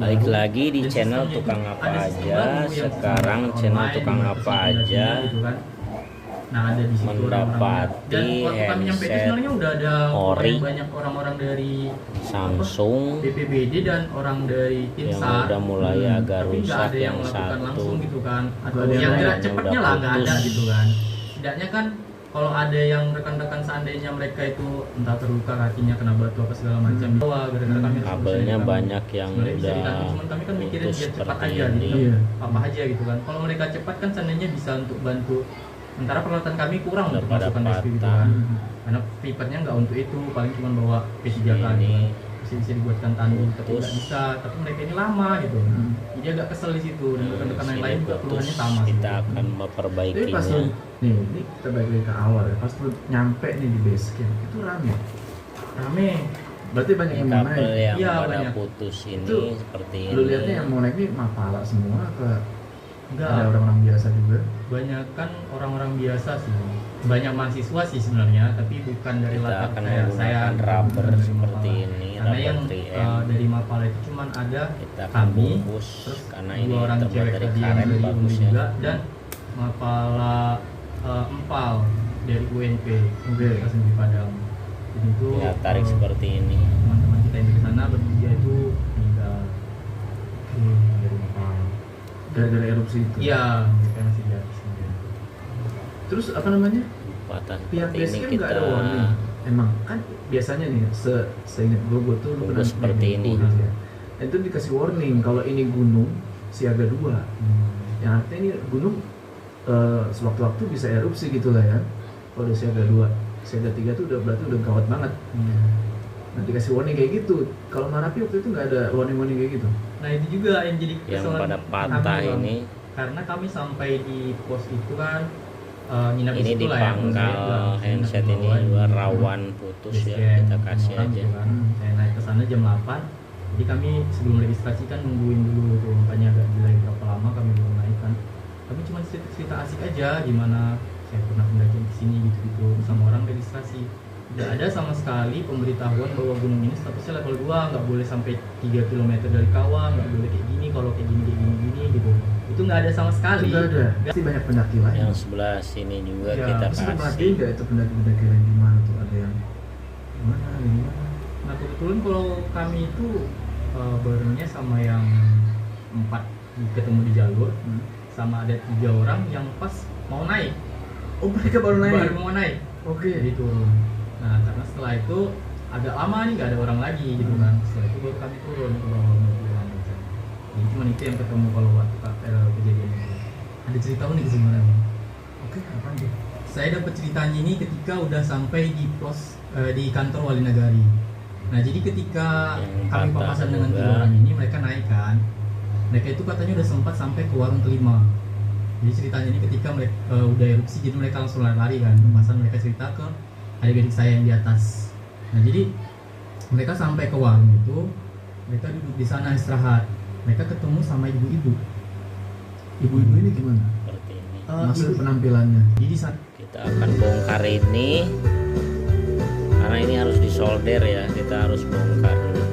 Balik lagi di channel Tukang Apa Aja. Sekarang channel Tukang Apa Aja nah ada di situ mendapati dan waktu kami nyampe itu sebenarnya udah ada ori banyak orang-orang dari Samsung BPBD dan orang dari tim yang SAR, udah mulai agak tapi nggak rusak, ada yang melakukan satu langsung gitu kan, atau yang yang gerak lainnya cepatnya udah lah nggak ada putus. gitu kan. Setidaknya kan kalau ada yang rekan-rekan seandainya mereka itu entah terluka kakinya kena batu apa segala macam, bahwa gara-gara kami harus kabelnya urusin, banyak yang sebenarnya bisa udah diganti, cuman kami kan mikirin putus biar cepat seperti aja ini. gitu, Iya. apa aja gitu kan. Kalau mereka cepat kan seandainya bisa untuk bantu, sementara peralatan kami kurang Udah untuk pada masukkan rescue gitu patah. kan, karena pipernya nggak untuk itu, paling cuma bawa P3K gitu Ini kan. Bisa dibuatkan tanding tapi putus. nggak bisa, tapi mereka ini lama gitu. Jadi agak kesel di situ, dan rekan-rekan yang lain juga keluhannya sama sih. Kita akan Tapi pas memperbaikinya. lu, nih, ini kita balik lagi ke awal ya. Pas lu nyampe nih di base camp, itu rame. Rame. Berarti banyak Ini yang mau kabel naik. yang Iya, pada banyak. putus ini Itu seperti Lu ini. lihatnya yang mau naik ini mapala semua atau Enggak, ada orang-orang biasa juga? banyak kan orang-orang biasa sih. Banyak mahasiswa sih sebenarnya, tapi bukan dari Kita latar akan kayak saya menggunakan rubber dari seperti Mapala. ini, Karena yang rubber 3M. dari Mapala itu cuman ada Kita akan kami, bungkus terus karena dua ini orang terbuat cewek dari tadi yang karet dari UNB bagusnya. juga, dan Mapala Empal dari UNP, Oke. Universitas Negeri Padang. Jadi itu Ya, tarik seperti ini. teman-teman kita yang dari sana bertiga itu meninggal. Dari mapala. Gara-gara erupsi itu. Iya, mereka masih di atas. Terus apa namanya? Patah Pihak seperti base ini camp kita nggak ada warning. Emang kan biasanya nih, seingat gue tuh lu Bungkus seperti naik ini. gitu ya. Dan itu dikasih warning kalau ini gunung siaga 2. Yang artinya ini gunung sewaktu-waktu bisa erupsi gitu lah ya. Kalau udah siaga 2, siaga 3 tuh udah berarti udah gawat banget. Nah dikasih warning kayak gitu. Kalau Marapi waktu itu nggak ada warning-warning kayak gitu. Nah itu juga yang jadi yang kesalahan pada patah kami, Bang. ini. Karena kami sampai di pos itu kan nginap Ini situ di lah ya, pangkal handset ini juga rawan putus ya, kita kasih aja. gitu kan. Saya naik ke sana jam 8, jadi kami sebelum registrasi kan nungguin dulu tuh, makanya agak delay berapa lama kami baru naik kan. Kami cuma cerita asik aja gimana saya pernah pendakian ke sini gitu-gitu sama orang registrasi. Tidak ada sama sekali pemberitahuan bahwa gunung ini statusnya level 2, nggak boleh sampai 3 km dari kawah, nggak boleh kayak gini, kalau kayak gini gitu. Itu nggak ada sama sekali. Nggak ada. Pasti banyak pendaki lain. Yang sebelah sini juga Ya, kita Terus lu perhatiin kasih. nggak itu pendaki-pendaki lain di mana tuh? Ada yang di mana? Nah kebetulan kalau kami itu barengnya sama yang 4 ketemu di jalur, sama ada 3 orang yang pas mau naik, Oh mereka baru naik. baru mau naik, Oke. jadi turun. Nah karena setelah itu agak lama nih nggak ada orang lagi gitu kan, setelah itu baru kami turun ke bawah mau pulang gitu. Jadi cuma itu yang ketemu kalau waktu kejadian itu. Ada cerita unik sebenarnya. Oke, apa nih? Saya dapat ceritanya ini ketika udah sampai di pos di kantor Wali Nagari. Nah jadi ketika Yang kami patah papasan dengan juga. 3 orang ini, mereka naik kan. Mereka itu katanya udah sempat sampai ke warung kelima. Jadi ceritanya ini ketika mereka udah erupsi, jadi mereka langsung lari kan. Papasan mereka cerita ke adik-adik saya yang di atas. Nah jadi mereka sampai ke warung itu, mereka duduk di sana istirahat. Mereka ketemu sama ibu-ibu. Ibu-ibu ini gimana? Seperti ini. Maksud penampilannya? Jadi di sana Kita akan bongkar ini karena ini harus disolder ya. Kita harus bongkar dulu.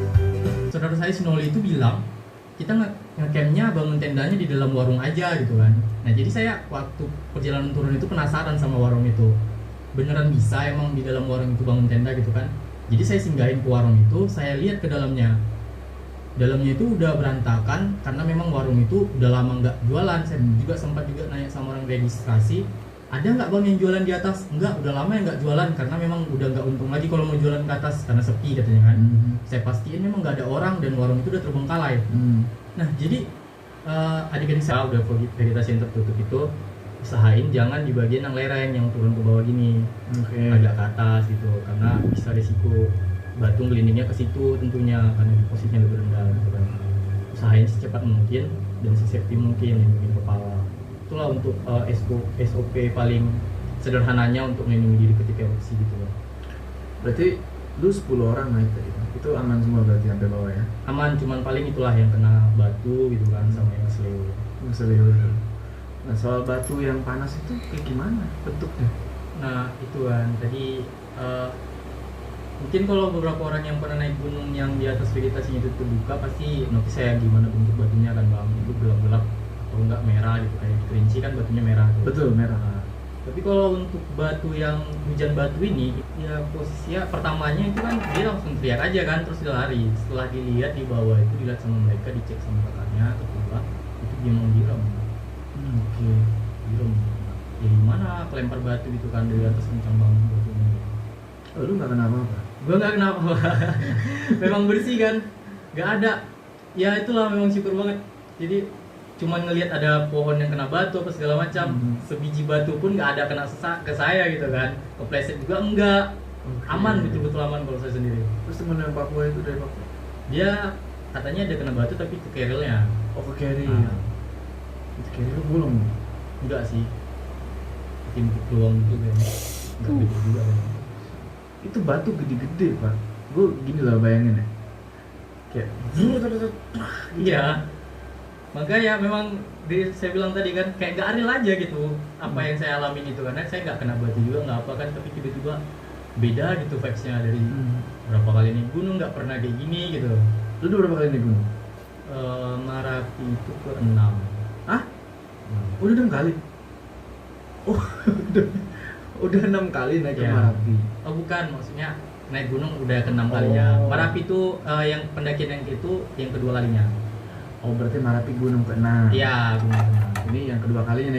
saudara saya Sinoli itu bilang kita ngecampnya bangun tendanya di dalam warung aja gitu kan. Nah jadi saya waktu perjalanan turun itu penasaran sama warung itu, beneran bisa emang di dalam warung itu bangun tenda gitu kan. Jadi saya singgahin ke warung itu, saya lihat ke dalamnya itu udah berantakan karena memang warung itu udah lama nggak jualan. Saya juga sempat juga nanya sama orang registrasi, ada nggak bang yang jualan di atas? Enggak, udah lama yang nggak jualan karena memang udah nggak untung lagi kalau mau jualan ke atas karena sepi katanya kan. Saya pastiin memang nggak ada orang dan warung itu udah terbengkalai. Nah jadi adik-adik saya udah vegetasi yang tertutup itu, usahain jangan di bagian yang lereng yang turun ke bawah gini, Oke. agak ke atas gitu, karena bisa resiko batu gelindingnya ke situ tentunya karena posisinya lebih rendah gitu kan. Usahain secepat mungkin dan sesafety mungkin, lindungi kepala. Itulah untuk SOP paling sederhananya untuk melindungi diri ketika erupsi gitu loh. Berarti lu 10 orang naik tadi. Itu aman semua berarti sampai bawah ya? Aman, cuman paling itulah yang kena batu gitu kan sama yang keseleo. Serius. Nah soal batu yang panas itu kayak gimana bentuknya? Nah itu kan tadi Mungkin kalau beberapa orang yang pernah naik gunung yang di atas vegetasinya itu terbuka pasti notice saya gimana bentuk batunya kan bang, itu gelap-gelap atau enggak merah gitu, kayak di Kerinci kan batunya merah tuh. Betul, merah. Nah, tapi kalau untuk batu yang hujan batu ini ya posisinya pertamanya itu kan dia langsung teriak aja kan, terus dia lari. Setelah dilihat di bawah itu, dilihat sama mereka, dicek sama kakaknya kedua, itu dia mau direm. Oke. Direm ya gimana, kelempar batu gitu kan dari atas kencang banget batunya. Oh, lu nggak kenapa apa? Gue nggak kenapa. Memang bersih kan, nggak ada ya, itulah memang syukur banget. Jadi cuman ngelihat ada pohon yang kena batu apa segala macam, sebiji batu pun nggak ada kena ke saya gitu kan, kepleset juga enggak. Aman, betul-betul aman kalau saya sendiri. Terus temen yang Papua itu dari Papua? Dia katanya ada kena batu tapi ke kerilnya. Oh, ke carry. Nah. Itu carry lu bolong. Enggak sih, bikin peluang gitu kayaknya, nggak gede juga kan. Itu batu gede-gede, Pak. Gue gini lah bayangin ya. Kayak Iya, makanya memang saya bilang tadi kan kayak gak real aja gitu apa yang saya alamin itu, karena saya nggak kena batu juga nggak apa kan, tapi tiba-tiba beda gitu vibes-nya dari berapa kali naik gunung, nggak pernah kayak gini gitu. Lu udah berapa kali naik gunung? Marapi itu ke-6. Hah? Udah 6 kali? Oh, udah 6 kali naik ke Ya. Marapi. Oh bukan, maksudnya naik gunung udah ke-6 kalinya. Oh. Marapi itu yang pendakian yang itu yang kedua kalinya. Oh, berarti Marapi gunung ke-6. Iya, gunung ke-6. Ini yang kedua kalinya naik